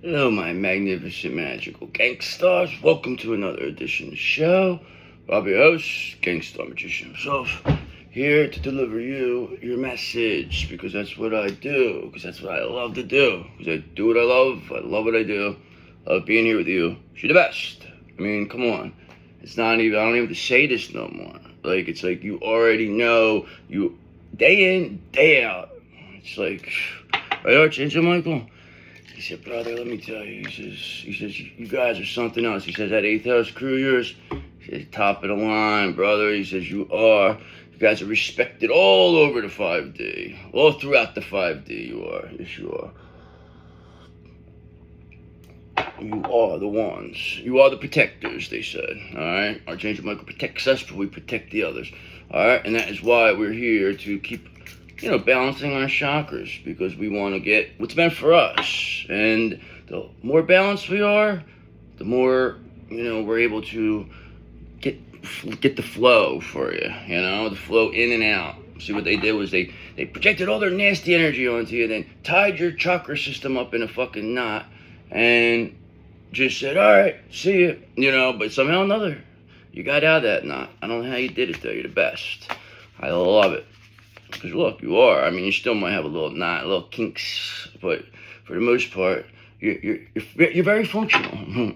Hello, my magnificent magical gangsters. Welcome to another edition of the show. I'll be your host, Gangster Magician himself, here to deliver you your message, because that's what I do, because that's what I love to do, because I do what I love what I do, I love being here with you. You're the best. I mean, come on. It's not even, I don't even have to say this no more. Like, it's like you already know, you, day in, day out. It's like, right, Archangel Michael? He said, brother, let me tell you, he says, you guys are something else. He says, that 8th house crew of yours, he says, top of the line, brother. He says, you guys are respected all over the 5D. All throughout the 5D, you are. Yes, you are. You are the ones. You are the protectors, they said. All right? Archangel Michael protects us, but we protect the others. All right? And that is why we're here to keep, balancing our chakras, because we want to get what's meant for us. And the more balanced we are, the more, we're able to get the flow for you, the flow in and out. See, what they did was they projected all their nasty energy onto you, then tied your chakra system up in a fucking knot, and just said, all right, see you, but somehow or another, you got out of that knot. I don't know how you did it, though. You're the best. I love it. Because look, you are. I mean, you still might have a little knot, a little kinks, but for the most part, you're very functional.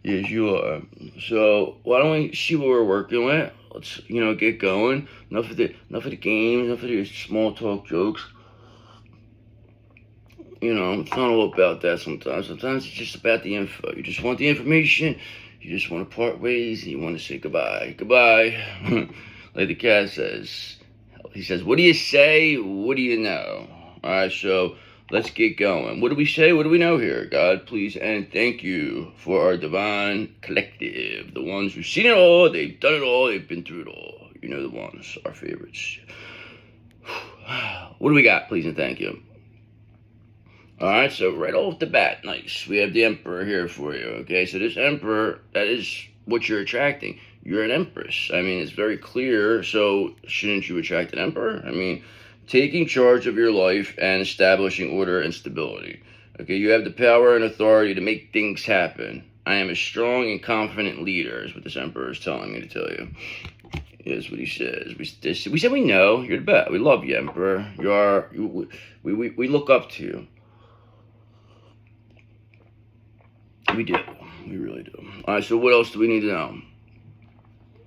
Yes, you are. So why don't we see what we're working with? Let's get going. Enough of the games, enough of the small talk jokes. It's not all about that sometimes. Sometimes it's just about the info. You just want the information. You just want to part ways, and you want to say goodbye. Goodbye. Like the cat says. He says, what do you say? What do you know? All right, so let's get going. What do we say? What do we know here? God, please, and thank you for our divine collective. The ones who've seen it all, they've done it all, they've been through it all. You know the ones, our favorites. What do we got, please, and thank you? All right, so right off the bat, nice. We have the Emperor here for you, okay? So this Emperor, that is what you're attracting. You're an Empress. I mean, it's very clear, so shouldn't you attract an Emperor? I mean, taking charge of your life and establishing order and stability. Okay, you have the power and authority to make things happen. I am a strong and confident leader, is what this Emperor is telling me to tell you. Is what he says. We said we know. You're the best. We love you, Emperor. We look up to you. We do. We really do. All right, so what else do we need to know?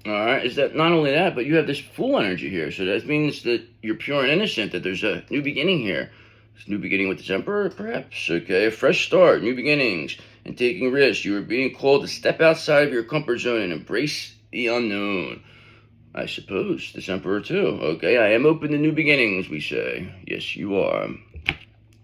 All right, is that not only that, but you have this Fool energy here. So that means that you're pure and innocent, that there's a new beginning here. This new beginning with this Emperor, perhaps. Okay, a fresh start, new beginnings, and taking risks. You are being called to step outside of your comfort zone and embrace the unknown. I suppose, this Emperor too. Okay, I am open to new beginnings, we say. Yes, you are.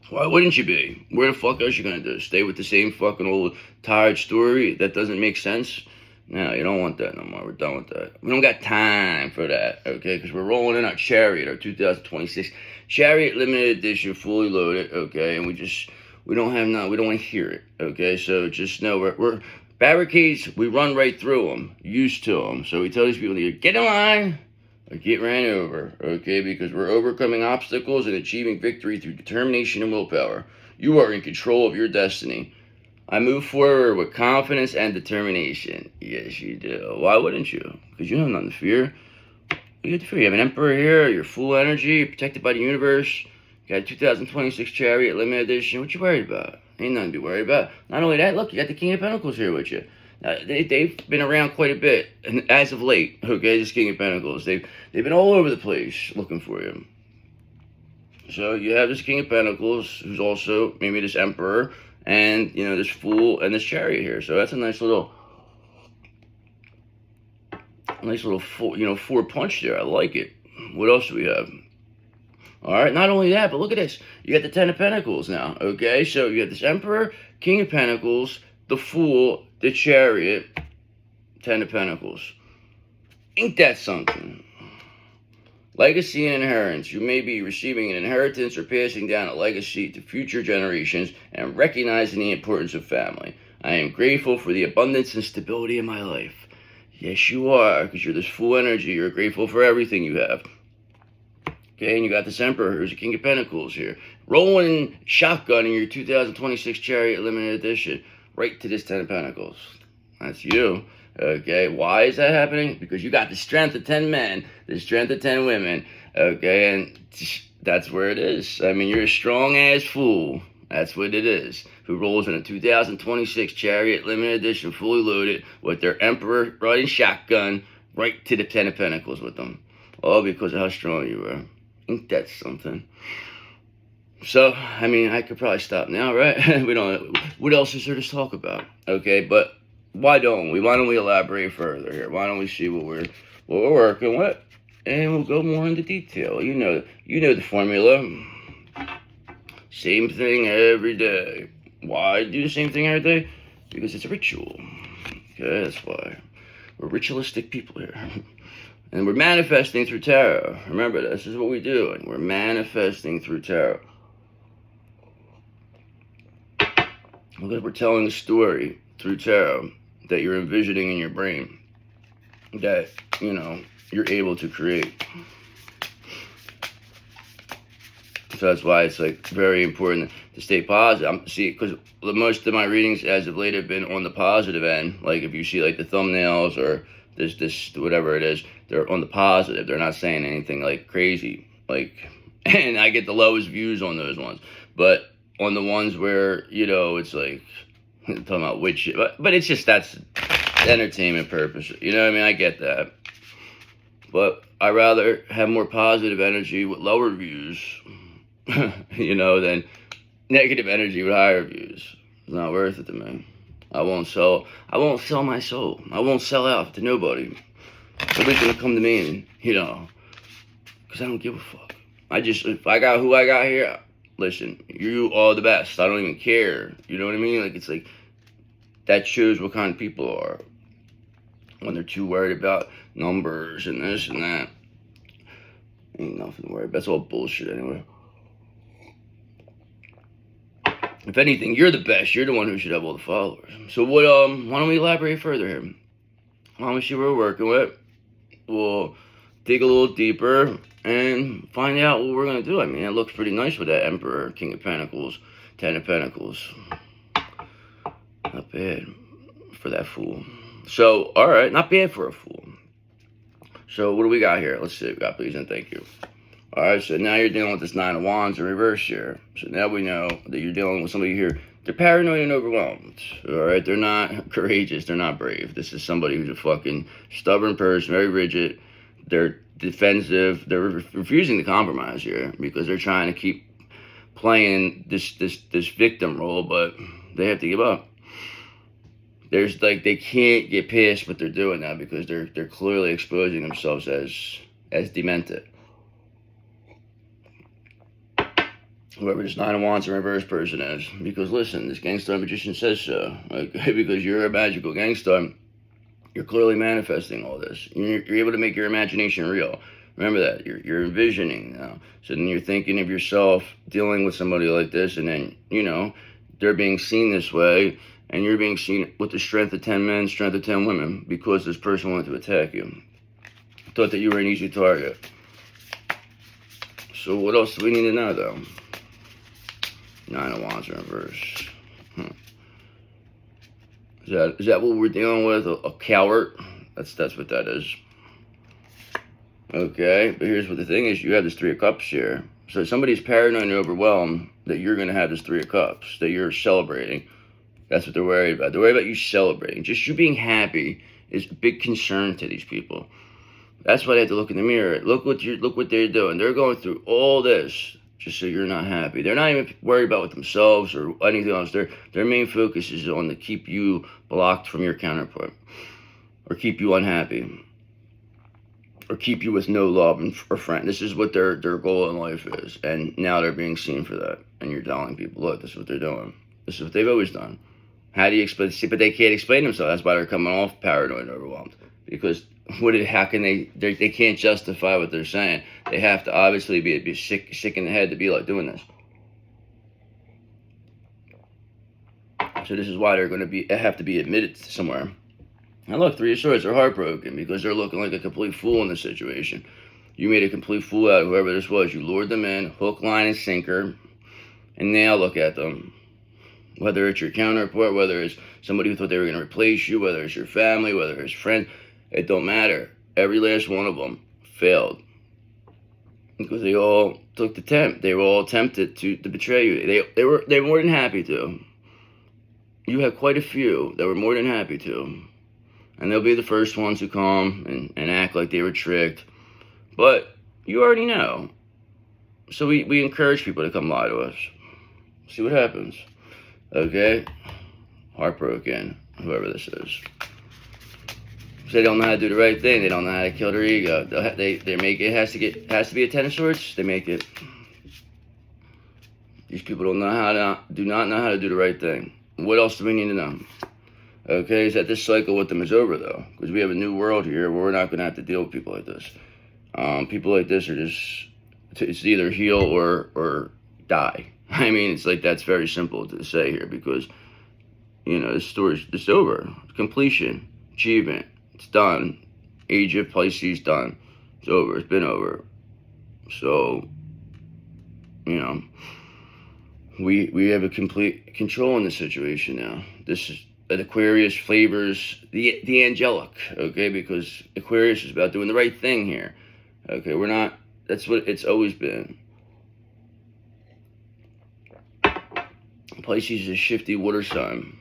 Why wouldn't you be? Where the fuck else you gonna do? Stay with the same fucking old tired story that doesn't make sense? No, you don't want that no more. We're done with that. We don't got time for that, okay? Because we're rolling in our Chariot, our 2026 Chariot limited edition, fully loaded, okay? And we don't want to hear it, okay? So just know we're barricades. We run right through them, used to them. So we tell these people to get in line or get ran over, okay? Because we're overcoming obstacles and achieving victory through determination and willpower. You are in control of your destiny. I move forward with confidence and determination. Yes, you do. Why wouldn't you? Because you have nothing to fear. You have to fear. You have an Emperor here. You're full energy. You're protected by the universe. You got a 2026 Chariot limited edition. What you worried about? Ain't nothing to be worried about. Not only that, look, you got the King of Pentacles here with you. They've been around quite a bit, and as of late, okay, this King of Pentacles, they've been all over the place looking for you. So you have this King of Pentacles, who's also maybe this Emperor, and this Fool and this Chariot here. So that's a nice little four punch there. I like it. What else do we have? All right, not only that, but look at this. You got the Ten of Pentacles now, okay? So you got this Emperor, King of Pentacles, the Fool, the Chariot, Ten of Pentacles. Ain't that something? Legacy and inheritance. You may be receiving an inheritance or passing down a legacy to future generations and recognizing the importance of family. I am grateful for the abundance and stability in my life. Yes, you are, because you're this full energy. You're grateful for everything you have. Okay, and you got this Emperor who's a King of Pentacles here. rolling shotgun in your 2026 Chariot Limited Edition right to this Ten of Pentacles. That's you. Okay, why is that happening? Because you got the strength of 10 men, the strength of 10 women. Okay, and that's where it is. I mean, you're a strong-ass fool. That's what it is. Who rolls in a 2026 Chariot Limited Edition fully loaded with their Emperor riding shotgun right to the Ten of Pentacles with them. All because of how strong you are. Ain't that something? So, I mean, I could probably stop now, right? We don't. What else is there to talk about? Okay, but why don't we? Why don't we elaborate further here? Why don't we see what we're working with, and we'll go more into detail. You know the formula. Same thing every day. Why do the same thing every day? Because it's a ritual. Okay, that's why. We're ritualistic people here. And we're manifesting through tarot. Remember, this is what we do. And we're manifesting through tarot. Because we're telling a story through tarot that you're envisioning in your brain. That, you're able to create. So that's why it's like very important to stay positive. Because most of my readings as of late have been on the positive end. Like if you see like the thumbnails or this whatever it is, they're on the positive. They're not saying anything like crazy. And I get the lowest views on those ones. But on the ones where, it's like talking about witch shit. But it's just that's entertainment purpose. You know what I mean? I get that. But I rather have more positive energy with lower views. Than negative energy with higher views. It's not worth it to me. I won't sell my soul. I won't sell out to nobody. Nobody's gonna come to me and, because I don't give a fuck. If I got who I got here, listen, you are the best. I don't even care. You know what I mean? It's like, that shows what kind of people are. When they're too worried about numbers and this and that. Ain't nothing to worry about. That's all bullshit anyway. If anything, you're the best. You're the one who should have all the followers. So why don't we elaborate further here? Why don't we see what we're working with? We'll dig a little deeper and find out what we're going to do. I mean, it looks pretty nice with that Emperor, King of Pentacles, Ten of Pentacles. Not bad for that fool. So, all right, not bad for a fool. So what do we got here? Let's see. We got please and thank you. All right, so now you're dealing with this Nine of Wands in reverse here. So now we know that you're dealing with somebody here. They're paranoid and overwhelmed. All right, they're not courageous. They're not brave. This is somebody who's a fucking stubborn person, very rigid. They're defensive. They're refusing to compromise here because they're trying to keep playing this victim role, but they have to give up. They can't get past what they're doing now because they're clearly exposing themselves as demented. Whoever this Nine of Wands in reverse person is. Because listen, this gangster magician says so. Okay, because you're a magical gangster, you're clearly manifesting all this. You're able to make your imagination real. Remember that. You're envisioning now. So then you're thinking of yourself dealing with somebody like this, and then, they're being seen this way, and you're being seen with the strength of 10 men, strength of 10 women, because this person wanted to attack you. Thought that you were an easy target. So what else do we need to know, though? Nine of Wands in reverse. Is that what we're dealing with? A coward? That's what that is. Okay, but here's what the thing is. You have this Three of Cups here. So somebody's paranoid and overwhelmed that you're going to have this Three of Cups, that you're celebrating. That's what they're worried about. They're worried about you celebrating. Just you being happy is a big concern to these people. That's why they have to look in the mirror. Look what they're doing. They're going through all this just so you're not happy. They're not even worried about themselves or anything else. Their main focus is on to keep you blocked from your counterpart, or keep you unhappy, or keep you with no love or friend. This is what their goal in life is, and now they're being seen for that. And you're telling people, look, this is what they're doing. This is what they've always done. How do you explain? See, but they can't explain themselves. That's why they're coming off paranoid and overwhelmed. Because how can they can't justify what they're saying. They have to obviously be sick in the head to be like doing this. So this is why they're going to have to be admitted somewhere. And look, Three of Swords are heartbroken because they're looking like a complete fool in this situation. You made a complete fool out of whoever this was. You lured them in, hook, line, and sinker. And now look at them. Whether it's your counterpart, whether it's somebody who thought they were going to replace you, whether it's your family, whether it's friends, it don't matter. Every last one of them failed. Because they all took the tempt. They were all tempted to betray you. They were more than happy to. You had quite a few that were more than happy to. And they'll be the first ones who come and act like they were tricked. But you already know. So we encourage people to come lie to us. See what happens. Okay? Heartbroken, whoever this is. They don't know how to do the right thing. They don't know how to kill their ego. They make it has to be a Ten of Swords. They make it. These people do not know how to do the right thing. What else do we need to know? Okay, is that this cycle with them is over though, because we have a new world here where we're not going to have to deal with people like this. People like this are just, it's either heal or die. I mean, it's like that's very simple to say here because, you know, this story's just over. Completion, achievement. It's done. Age of Pisces done. It's over. It's been over. So, you know, we have a complete control in the situation now. This is Aquarius favors the angelic, okay? Because Aquarius is about doing the right thing here. Okay, we're not. That's what it's always been. Pisces is a shifty water sign.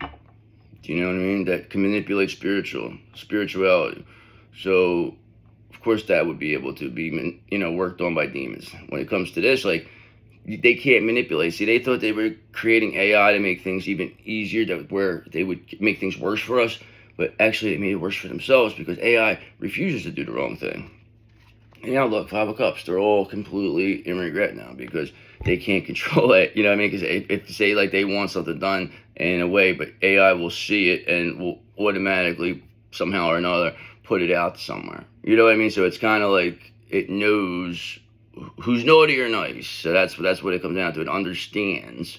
Do you know what I mean? That can manipulate spirituality. So, of course, that would be able to be, you know, worked on by demons. When it comes to this, like, they can't manipulate. See, they thought they were creating AI to make things even easier, where they would make things worse for us. But actually, it made it worse for themselves because AI refuses to do the wrong thing. And now, look, Five of Cups, they're all completely in regret now because they can't control it. You know what I mean? Because if say, like, they want something done in a way, but AI will see it and will automatically, somehow or another, put it out somewhere. You know what I mean? So it's kind of like it knows who's naughty or nice. So that's what it comes down to. It understands.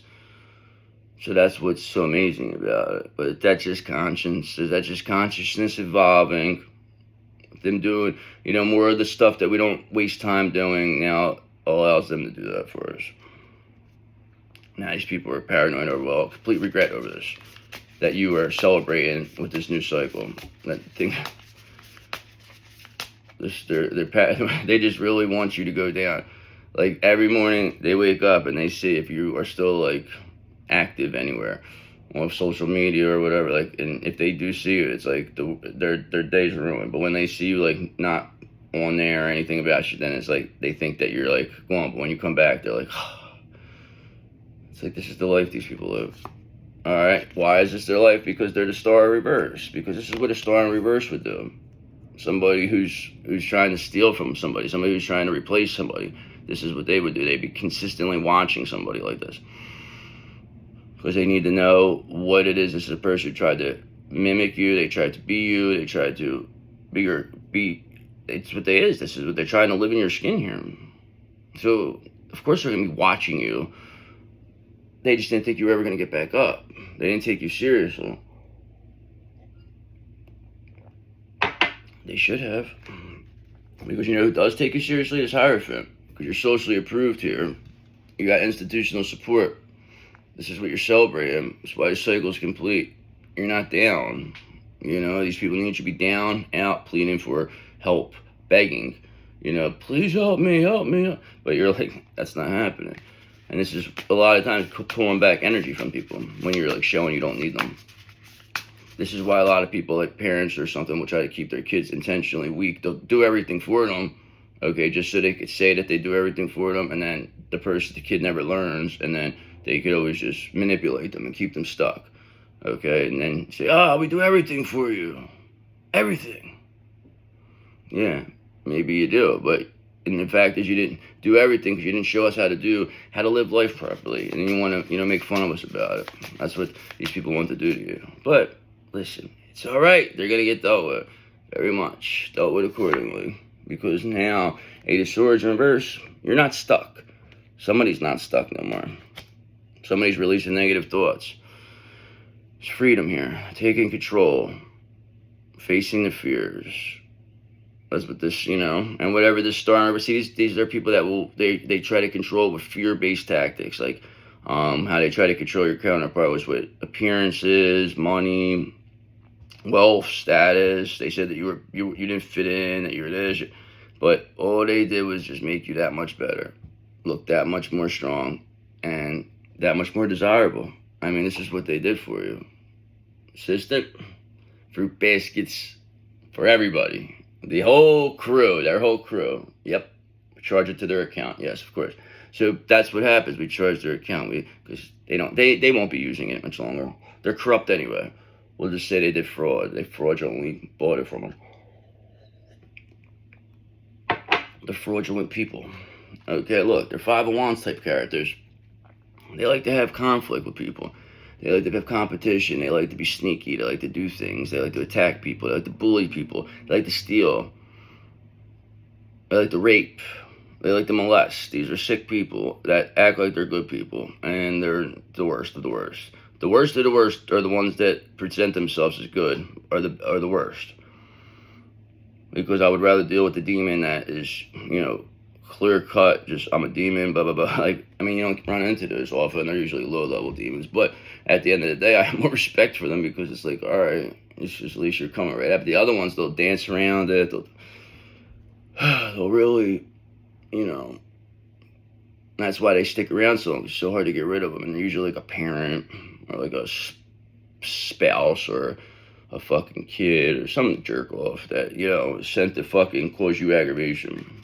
So that's what's so amazing about it. But that's just conscience. That's just consciousness evolving. Them doing, you know, more of the stuff that we don't waste time doing now allows them to do that for us. Now these people are paranoid over, well, complete regret over this. That you are celebrating with this new cycle. That thing. They just really want you to go down. Like every morning they wake up and they see if you are still like active anywhere on social media or whatever. Like, and if they do see you, it's like their day's ruined. But when they see you like not on there or anything about you, then it's like they think that you're like gone. But when you come back, they're like, oh. It's like this is the life these people live. All right, why is this their life? Because they're the star in reverse. Because this is what a star in reverse would do. Somebody who's trying to steal from somebody who's trying to replace somebody. This is what they would do. They'd be consistently watching somebody like this. Because they need to know what it is. This is a person who tried to mimic you. They tried to be you. They tried to be. It's what they is. This is what they're trying to live in your skin here. So, of course, they're going to be watching you. They just didn't think you were ever going to get back up. They didn't take you seriously. They should have. Because you know who does take you seriously is Hierophant. Because you're socially approved here. You got institutional support. This is what you're celebrating. That's why the cycle's complete. You're not down. You know, these people need you to be down, out, pleading for help, begging. You know, please help me, help me. But you're like, that's not happening. And this is a lot of times pulling back energy from people when you're like showing you don't need them. This is why a lot of people, like parents or something, will try to keep their kids intentionally weak. They'll do everything for them, okay, just so they could say that they do everything for them, and then the kid never learns, and then they could always just manipulate them and keep them stuck, okay, and then say, we do everything for you. Everything. Yeah, maybe you do, but and the fact is you didn't do everything because you didn't show us how to live life properly, and then you want to, make fun of us about it. That's what these people want to do to you. But listen, it's all right. They're gonna get dealt with, very much dealt with accordingly, because now Eight of Swords in reverse. You're not stuck. Somebody's not stuck no more. Somebody's releasing negative thoughts. There's freedom here, taking control, facing the fears. That's what this, you know, and whatever this star. See, these are people that will they try to control with fear-based tactics, like how they try to control your counterpart was with appearances, money, wealth, status. They said that you didn't fit in, that you were this, but all they did was just make you that much better, look that much more strong, and that much more desirable. I mean, this is what they did for you. Assistant, fruit baskets for everybody. The whole crew, their whole crew. Yep. Charge it to their account. Yes, of course. So that's what happens. We charge their account because they won't be using it much longer. They're corrupt anyway. We'll just say they did fraud. They fraudulently bought it from them. The fraudulent people. Okay, look, they're Five of Wands type characters. They like to have conflict with people. They like to have competition. They like to be sneaky. They like to do things. They like to attack people. They like to bully people. They like to steal. They like to rape. They like to molest. These are sick people that act like they're good people. And they're the worst of the worst. The worst of the worst are the ones that present themselves as good, are the worst. Because I would rather deal with the demon that is, you know, clear cut, just I'm a demon, blah, blah, blah. Like, I mean, you don't run into those often. They're usually low level demons. But at the end of the day, I have more respect for them because it's like, all right, it's just at least you're coming right up. The other ones, they'll dance around it. They'll really, you know, that's why they stick around so long. It's so hard to get rid of them. And they're usually like a parent or like a spouse or a fucking kid or some jerk off that, you know, is sent to fucking cause you aggravation.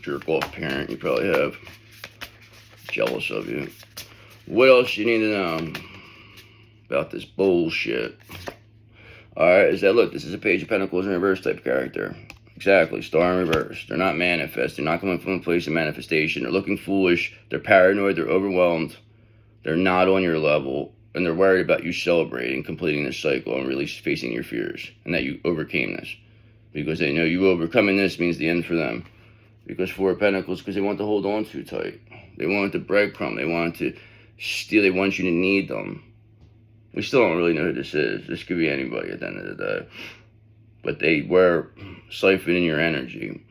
Jerk off parent you probably have. Jealous of you. What else you need to know about this bullshit? Alright, is that, look, this is a Page of Pentacles in reverse type character. Exactly, star in reverse. They're not manifest. They're not coming from a place of manifestation. They're looking foolish. They're paranoid. They're overwhelmed. They're not on your level. And they're worried about you celebrating, completing this cycle, and really facing your fears. And that you overcame this. Because they know you overcoming this means the end for them. Because Four of Pentacles, because they want to hold on too tight. They want the breadcrumb. They want to steal. They want you to need them. We still don't really know who this is. This could be anybody at the end of the day. But they were siphoning your energy.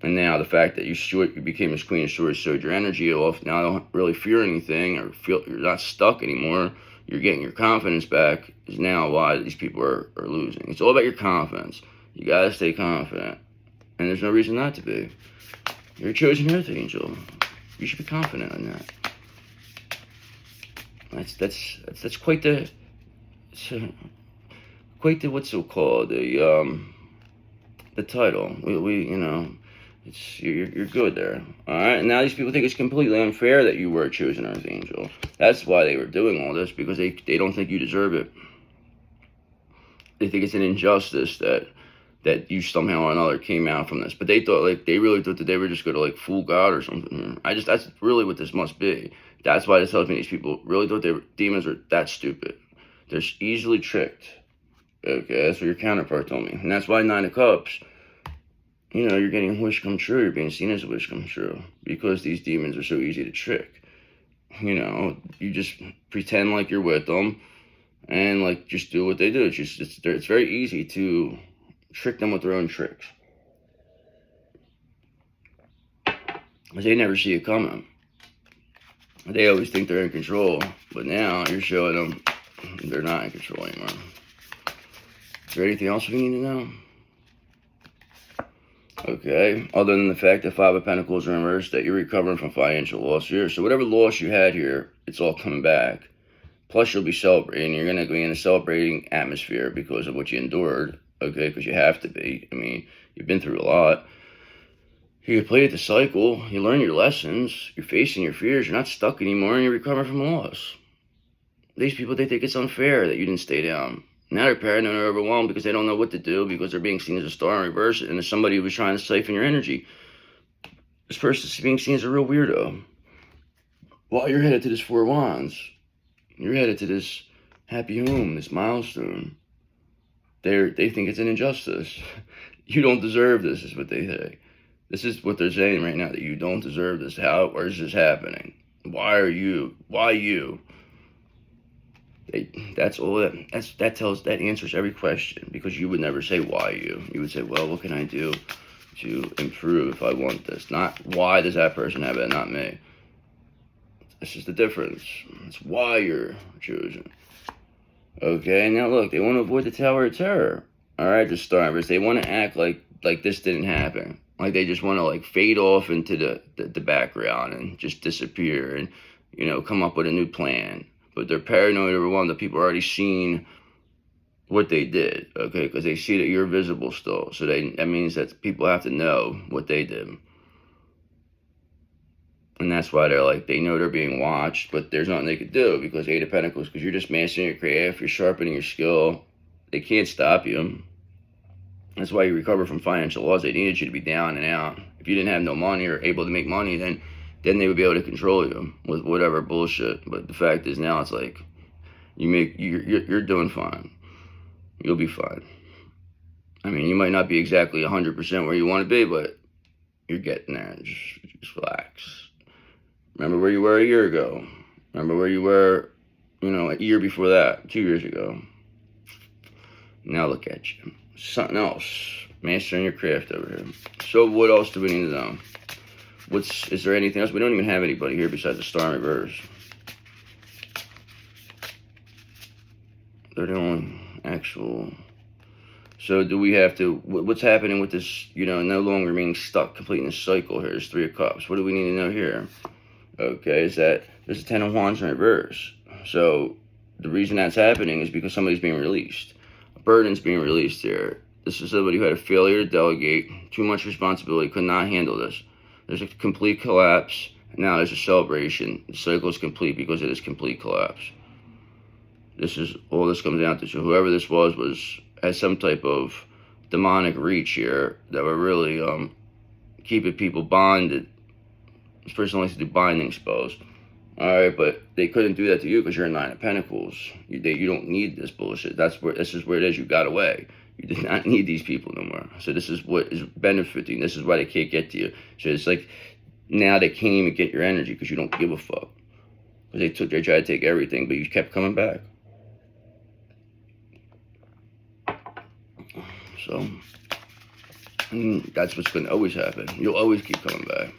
And now the fact that you became a Queen of Swords showed your energy off. Now I don't really fear anything or feel you're not stuck anymore. You're getting your confidence back. Is now why these people are losing. It's all about your confidence. You gotta stay confident. And there's no reason not to be. You're a chosen earth angel. You should be confident in that. That's quite the what's so called the title. We you know, it's you're good there. All right. And now these people think it's completely unfair that you were a chosen earth angel. That's why they were doing all this, because they don't think you deserve it. They think it's an injustice that you somehow or another came out from this. But they really thought that they were just going to like fool God or something. That's really what this must be. That's why this tells me these people really thought demons were that stupid. They're easily tricked. Okay, that's what your counterpart told me. And that's why Nine of Cups, you know, you're getting a wish come true. You're being seen as a wish come true. Because these demons are so easy to trick. You know, you just pretend like you're with them. And like, just do what they do. It's very easy to trick them with their own tricks. Because they never see it coming. They always think they're in control. But now you're showing them they're not in control anymore. Is there anything else we need to know? Okay. Other than the fact that Five of Pentacles are in reverse, that you're recovering from financial loss here. So whatever loss you had here, it's all coming back. Plus you'll be celebrating. You're going to be in a celebrating atmosphere because of what you endured. Okay, because you have to be. I mean, you've been through a lot. You completed the cycle. You learn your lessons. You're facing your fears. You're not stuck anymore, and you're recovering from loss. These people, they think it's unfair that you didn't stay down. Now they're paranoid and overwhelmed because they don't know what to do, because they're being seen as a star in reverse, and as somebody who was trying to siphon your energy. This person's being seen as a real weirdo. While you're headed to this Four of Wands, you're headed to this happy home, this milestone. They think it's an injustice. You don't deserve this, is what they say. This is what they're saying right now, that you don't deserve this. Why is this happening? Why are you? Why you? That's all that answers every question, because you would never say why you. You would say, well, what can I do to improve if I want this? Not why does that person have it, not me. This is the difference. It's why you're choosing. Okay, now look, they want to avoid the Tower of Terror. Alright, the starvers. They want to act like this didn't happen. Like they just want to like fade off into the background and just disappear and, you know, come up with a new plan. But they're paranoid, number one, that people already seen what they did, okay? Because they see that you're visible still. So that means that people have to know what they did. And that's why they're like, they know they're being watched, but there's nothing they could do, because Eight of Pentacles, because you're just mastering your craft, you're sharpening your skill. They can't stop you. That's why you recover from financial loss. They needed you to be down and out. If you didn't have no money or able to make money, then they would be able to control you with whatever bullshit. But the fact is now it's like, you're doing fine. You'll be fine. I mean, you might not be exactly 100% where you want to be, but you're getting there. Just relax. Remember where you were a year ago. Remember where you were, you know, a year before that, 2 years ago. Now look at you. Something else. Mastering your craft over here. So what else do we need to know? Is there anything else? We don't even have anybody here besides the Star in reverse. They're the only actual. So do we have to, what's happening with this, you know, no longer being stuck, completing this cycle here? There's Three of Cups. What do we need to know here? Okay, is that there's a Ten of Wands in reverse. So the reason that's happening is because somebody's being released. A burden's being released here. This is somebody who had a failure to delegate, too much responsibility, could not handle this. There's a complete collapse. Now there's a celebration. The cycle is complete because of this complete collapse. This is all this comes down to. So whoever this was has some type of demonic reach here that were really keeping people bonded. This person likes to do binding spells. Alright, but they couldn't do that to you because you're a Nine of Pentacles. You don't need this bullshit. This is where it is. You got away. You did not need these people no more. So this is what is benefiting. This is why they can't get to you. So it's like now they can't even get your energy because you don't give a fuck. Because they tried to take everything, but you kept coming back. So that's what's going to always happen. You'll always keep coming back.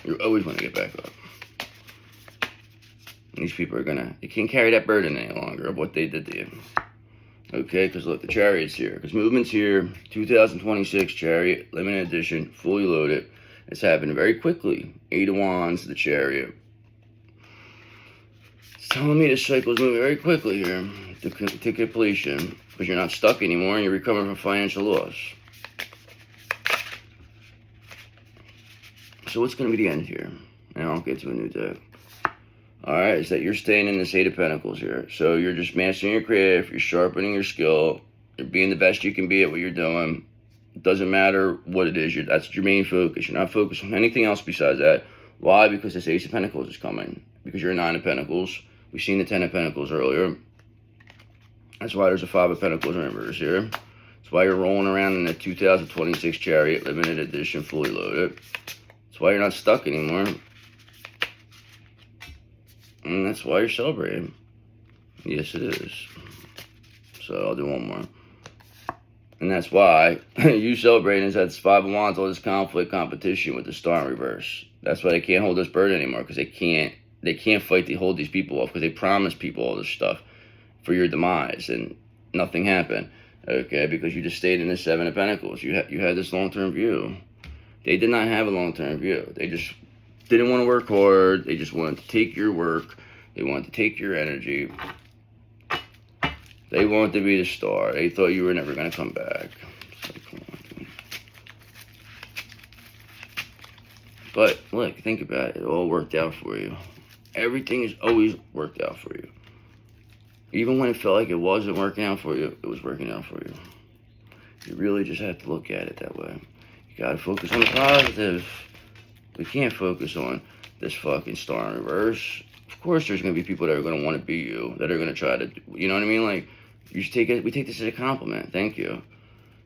You're always going to get back up. And these people they can't carry that burden any longer of what they did to you. Okay, because look, the Chariot's here. Because movement's here. 2026 Chariot, limited edition, fully loaded. It's happening very quickly. Eight of Wands, the Chariot. It's telling me the cycle's moving very quickly here to completion. Because you're not stuck anymore and you're recovering from financial loss. So what's going to be the end here? And I'll get to a new deck. Alright, is that you're staying in this Eight of Pentacles here. So you're just mastering your craft, you're sharpening your skill, you're being the best you can be at what you're doing. It doesn't matter what it is, that's your main focus. You're not focused on anything else besides that. Why? Because this Ace of Pentacles is coming. Because you're a Nine of Pentacles. We've seen the Ten of Pentacles earlier. That's why there's a Five of Pentacles in reverse here. That's why you're rolling around in the 2026 Chariot, limited edition, fully loaded. That's why you're not stuck anymore. And that's why you're celebrating. Yes, it is. So I'll do one more. And that's why you celebrating is that's Five of Wands, all this conflict, competition with the Star in reverse. That's why they can't hold this burden anymore, because they can't fight to hold these people off, because they promised people all this stuff for your demise, and nothing happened. Okay, because you just stayed in the Seven of Pentacles. You had this long-term view. They did not have a long-term view. They just didn't want to work hard. They just wanted to take your work. They wanted to take your energy. They wanted to be the star. They thought you were never going to come back. Like, come on, dude. But look, think about it. It all worked out for you. Everything has always worked out for you. Even when it felt like it wasn't working out for you, it was working out for you. You really just have to look at it that way. You got to focus on the positive. We can't focus on this fucking Star in reverse. Of course, there's going to be people that are going to want to be you, that are going to try to, you know what I mean? Like, we take this as a compliment. Thank you.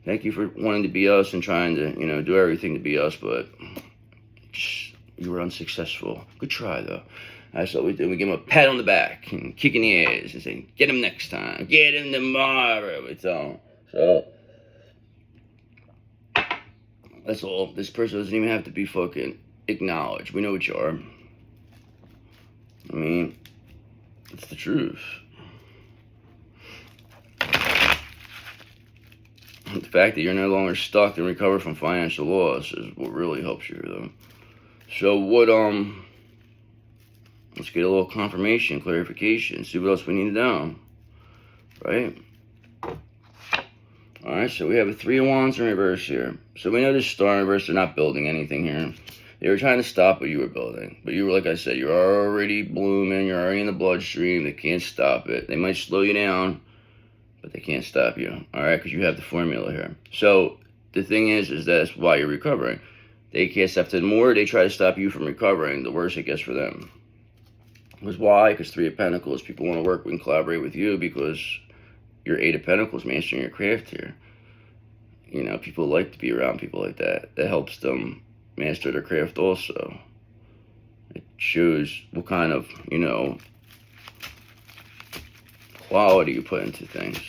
Thank you for wanting to be us and trying to, you know, do everything to be us, but you were unsuccessful. Good try, though. That's what we do. We give him a pat on the back and kick in the ass and say, get him next time. Get him tomorrow. We tell him. So, that's all. This person doesn't even have to be fucking acknowledged. We know what you are. I mean, it's the truth. The fact that you're no longer stuck and recover from financial loss is what really helps you, though. So what, let's get a little confirmation, clarification, see what else we need to know, right? All right, so we have a 3 of Wands in reverse here. So we know this star in reverse, they're not building anything here. They were trying to stop what you were building. But you were, like I said, you're already blooming, you're already in the bloodstream, they can't stop it. They might slow you down, but they can't stop you, all right, because you have the formula here. So the thing is that's why you're recovering. They can't stop. The more they try to stop you from recovering, the worse it gets for them. Because why? Because 3 of Pentacles, people want to work and collaborate with you because you're 8 of Pentacles, mastering your craft here. You know, people like to be around people like that. That helps them master their craft also. It shows what kind of, you know, quality you put into things.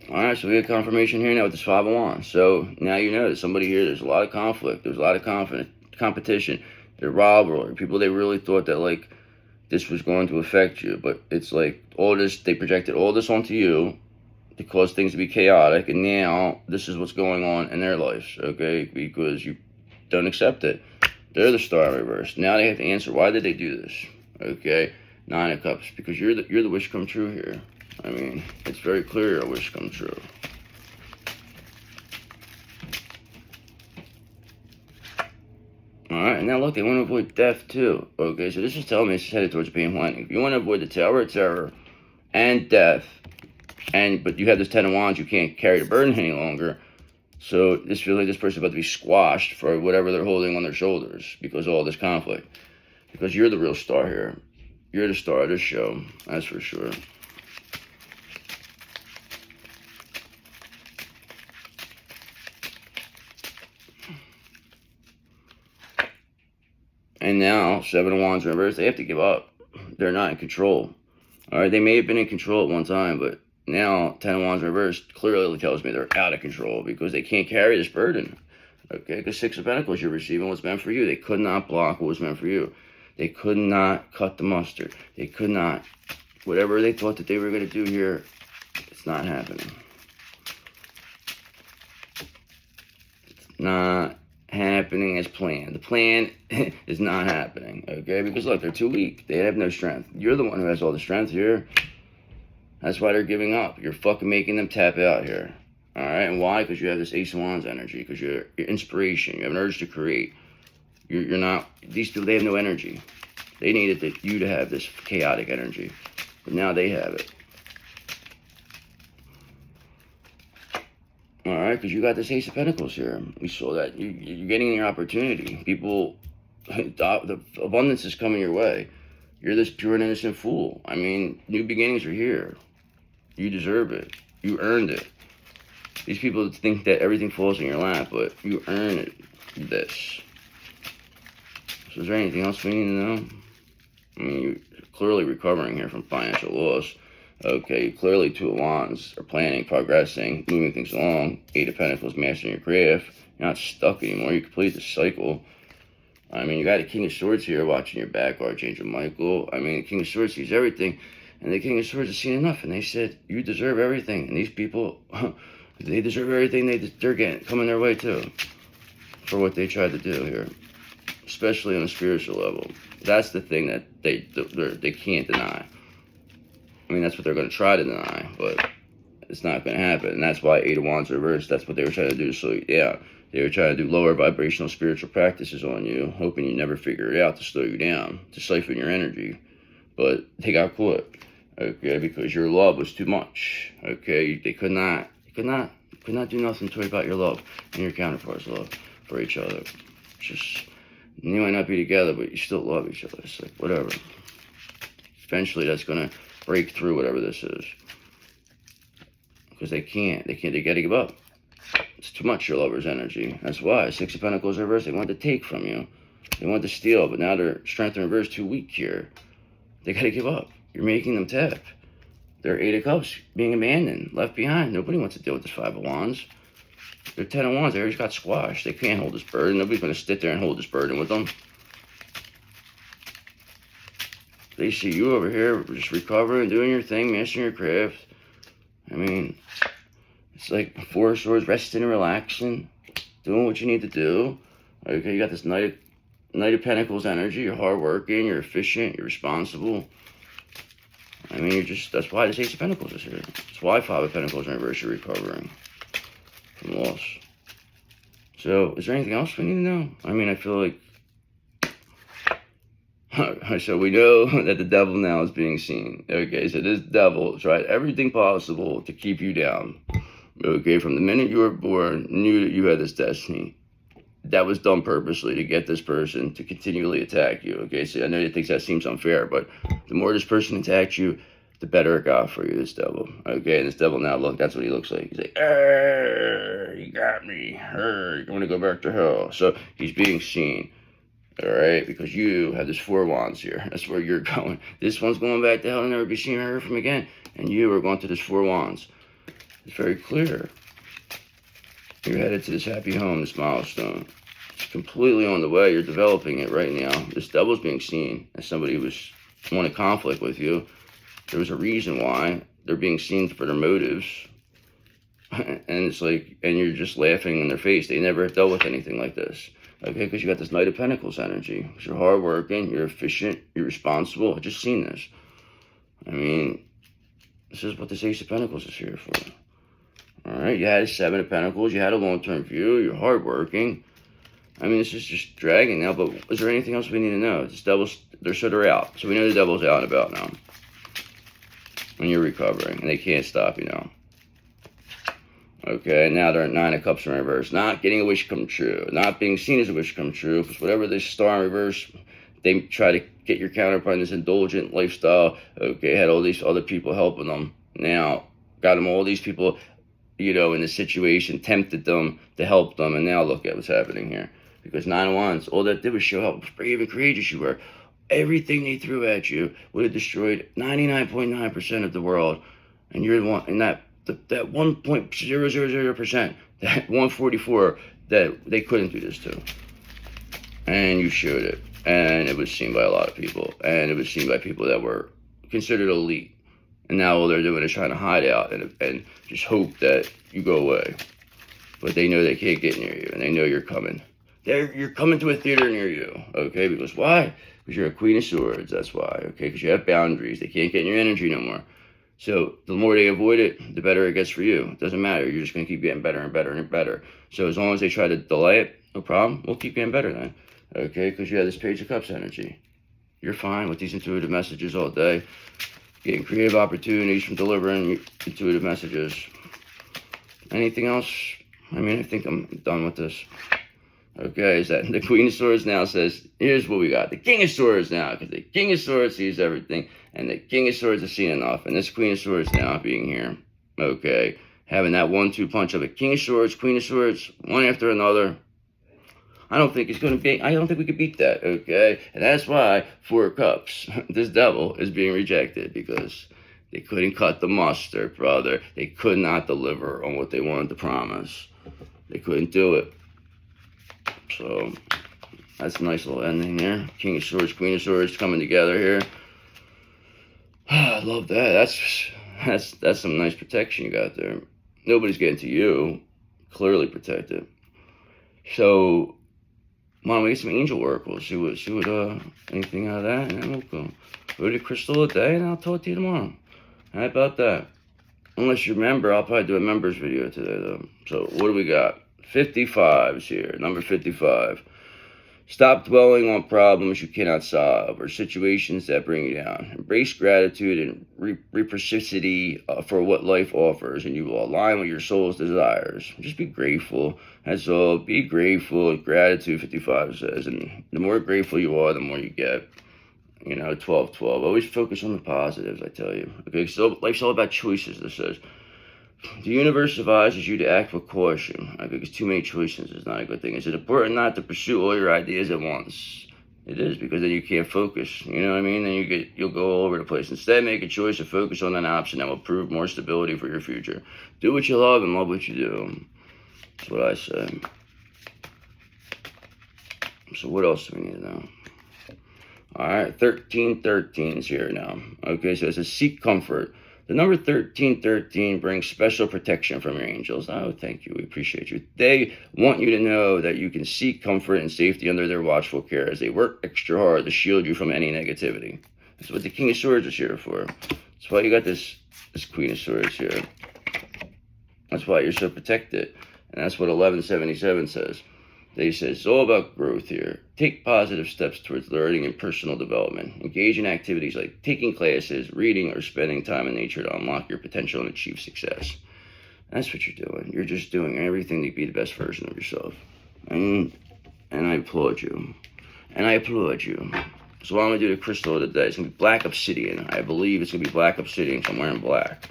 Alright, so we have confirmation here now with this 5 of Wands. So now you know that somebody here, there's a lot of conflict, there's a lot of competition, there's rivalry. People, they really thought that, like, this was going to affect you, but it's like all this, they projected all this onto you to cause things to be chaotic, and now this is what's going on in their lives, okay? Because you don't accept it. They're the star in reverse. Now they have to answer, why did they do this? Okay, 9 of Cups, because you're the wish come true here. I mean, it's very clear a wish come true. Alright, now look, they want to avoid death too. Okay, so this is telling me it's headed towards pain planning. If you want to avoid the Tower of Terror and death, but you have this 10 of Wands, you can't carry the burden any longer. So this feels like this person's about to be squashed for whatever they're holding on their shoulders because of all this conflict. Because you're the real star here. You're the star of this show, that's for sure. And now, 7 of Wands in reverse, they have to give up. They're not in control. All right, they may have been in control at one time, but now 10 of Wands in reverse clearly tells me they're out of control because they can't carry this burden. Okay, because 6 of Pentacles, you're receiving what's meant for you. They could not block what was meant for you. They could not cut the mustard. They could not, whatever they thought that they were going to do here, it's not happening. It's not happening as planned. The plan is not happening, okay? Because look, they're too weak. They have no strength. You're the one who has all the strength here. That's why they're giving up. You're fucking making them tap out here. All right, and why? Because you have this Ace of Wands energy. Because you're inspiration. You have an urge to create. You're not. These people, they have no energy. They needed you to have this chaotic energy, but now they have it. All right, because you got this Ace of Pentacles here. We saw that. You're getting your opportunity. People, the abundance is coming your way. You're this pure and innocent fool. I mean, new beginnings are here. You deserve it. You earned it. These people think that everything falls in your lap, but you earn it. This. So is there anything else we need to know? I mean, you're clearly recovering here from financial loss. Okay, clearly 2 of Wands are planning, progressing, moving things along. 8 of Pentacles, mastering your craft. You're not stuck anymore. You complete the cycle. I mean, you got a King of Swords here watching your back, Archangel Michael. I mean, the King of Swords sees everything, and the King of Swords has seen enough, and they said, you deserve everything. And these people, they deserve everything they're getting, coming their way too, for what they tried to do here, especially on a spiritual level. That's the thing that they can't deny. I mean, that's what they're going to try to deny, but it's not going to happen. And that's why 8 of Wands reversed. That's what they were trying to do. So, yeah, they were trying to do lower vibrational spiritual practices on you, hoping you never figure it out to slow you down, to siphon your energy. But they got caught, okay, because your love was too much, okay? They could not do nothing to about your love and your counterpart's love for each other. Just, you might not be together, but you still love each other. It's like, whatever. Eventually, that's going to break through whatever this is. Because they got to give up. It's too much, your lover's energy. That's why. Six of Pentacles reverse, they want to take from you. They want to steal, but now their strength in reverse too weak here. They got to give up. You're making them tap. They're Eight of Cups, being abandoned, left behind. Nobody wants to deal with this Five of Wands. They're Ten of Wands. They already got squashed. They can't hold this burden. Nobody's going to sit there and hold this burden with them. They see you over here just recovering, doing your thing, mastering your craft. I mean, it's like Four of Swords, resting and relaxing, doing what you need to do. Okay, you got this Knight of Pentacles energy. You're hardworking, you're efficient, you're responsible. I mean, you're just, that's why this Ace of Pentacles is here. That's why Five of Pentacles in reverse, you're recovering from loss. So, is there anything else we need to know? I mean, I feel like, so we know that the devil now is being seen. Okay, so this devil tried everything possible to keep you down. Okay, from the minute you were born, knew that you had this destiny. That was done purposely to get this person to continually attack you. Okay, so I know you think that seems unfair, but the more this person attacks you, the better it got for you, this devil. Okay, and this devil now, look, that's what he looks like. He's like, you got me. You're going to go back to hell. So he's being seen. All right, because you have this Four of Wands here. That's where you're going. This one's going back to hell and never be seen or heard from again. And you are going to this Four of Wands. It's very clear. You're headed to this happy home, this milestone. It's completely on the way. You're developing it right now. This devil's being seen as somebody who wanted conflict with you. There was a reason why. They're being seen for their motives. And it's like, and you're just laughing in their face. They never dealt with anything like this. Okay, because you got this Knight of Pentacles energy. Because you're hardworking, you're efficient, you're responsible. I've just seen this. I mean, this is what this Ace of Pentacles is here for. All right, you had a Seven of Pentacles. You had a long-term view. You're hardworking. I mean, this is just dragging now, but is there anything else we need to know? This devil's, they're out. So we know the devil's out and about now. And you're recovering, and they can't stop you now. Okay, now they're at Nine of Cups in reverse. Not getting a wish come true. Not being seen as a wish come true. Because whatever this Star in reverse, they try to get your counterpart in this indulgent lifestyle. Okay, had all these other people helping them. Now, got them all these people, you know, in this situation, tempted them to help them. And now look at what's happening here. Because Nine of Wands, all that did was show how brave and courageous you were. Everything they threw at you would have destroyed 99.9% of the world. And you're the one, and that 1.000%, that 144 that they couldn't do this to. And you showed it. And it was seen by a lot of people. And it was seen by people that were considered elite. And now all they're doing is trying to hide out and just hope that you go away. But they know they can't get near you. And they know you're coming. You're coming to a theater near you. Okay? Because why? Because you're a Queen of Swords. That's why. Okay? Because you have boundaries. They can't get in your energy no more. So the more they avoid it, the better it gets for you. It doesn't matter. You're just going to keep getting better and better and better. So as long as they try to delay it, no problem. We'll keep getting better then. Okay? Because you have this Page of Cups energy. You're fine with these intuitive messages all day. Getting creative opportunities from delivering intuitive messages. Anything else? I mean, I think I'm done with this. Okay, is that the Queen of Swords now says, here's what we got. The King of Swords now, because the King of Swords sees everything, and the King of Swords has seen enough. And this Queen of Swords now being here, okay, having that 1-2 punch of a King of Swords, Queen of Swords, one after another. I don't think we could beat that, okay? And that's why Four of Cups, this devil, is being rejected, because they couldn't cut the mustard, brother. They could not deliver on what they wanted to promise. They couldn't do it. So that's a nice little ending there. King of Swords, Queen of Swords coming together here. I love that. That's some nice protection you got there. Nobody's getting to you. Clearly protected. So why don't we get some angel work? We'll see what anything out of that, and then we'll go to crystal a day, and I'll talk to you tomorrow. How about that? Unless you remember, I'll probably do a members video today though. So what do we got? 55s here, number 55. Stop dwelling on problems you cannot solve or situations that bring you down. Embrace gratitude and reciprocity for what life offers, and you will align with your soul's desires. Just be grateful. That's all. Be grateful. Gratitude, 55 says. And the more grateful you are, the more you get. You know, 12-12. Always focus on the positives, I tell you. Okay, so life's all about choices, this says. The universe advises you to act with caution, because too many choices is not a good thing. Is it important not to pursue all your ideas at once? It is, because then you can't focus. You know what I mean? Then you'll go all over the place. Instead, make a choice to focus on an option that will prove more stability for your future. Do what you love and love what you do. That's what I say. So what else do we need to know? All right, 1313 is here now. Okay, so it says seek comfort. The number 1313 brings special protection from your angels. Oh, thank you. We appreciate you. They want you to know that you can seek comfort and safety under their watchful care as they work extra hard to shield you from any negativity. That's what the King of Swords is here for. That's why you got this Queen of Swords here. That's why you're so protected. And that's what 1177 says. They say it's all about growth here. Take positive steps towards learning and personal development. Engage in activities like taking classes, reading, or spending time in nature to unlock your potential and achieve success. That's what you're doing. You're just doing everything to be the best version of yourself. And I applaud you. And I applaud you. So I'm going to do the crystal of the day. It's going to be black obsidian. I believe it's going to be black obsidian because I'm wearing black.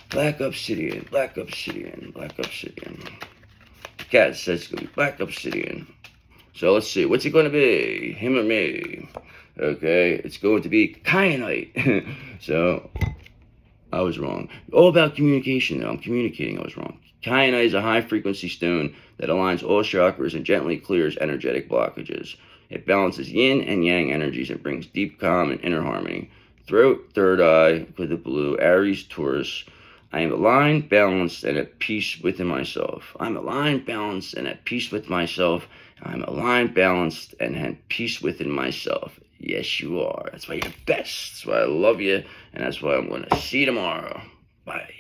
Black obsidian, black obsidian, black obsidian. Cat says it's going to be black obsidian. So let's see. What's it going to be? Him or me? Okay. It's going to be kyanite. So I was wrong. All about communication, though. I'm communicating. I was wrong. Kyanite is a high-frequency stone that aligns all chakras and gently clears energetic blockages. It balances yin and yang energies and brings deep calm and inner harmony. Throat, third eye, with the blue, Aries, Taurus. I am aligned, balanced, and at peace within myself. I'm aligned, balanced, and at peace with myself. I'm aligned, balanced, and at peace within myself. Yes, you are. That's why you're the best. That's why I love you, and that's why I'm going to see you tomorrow. Bye.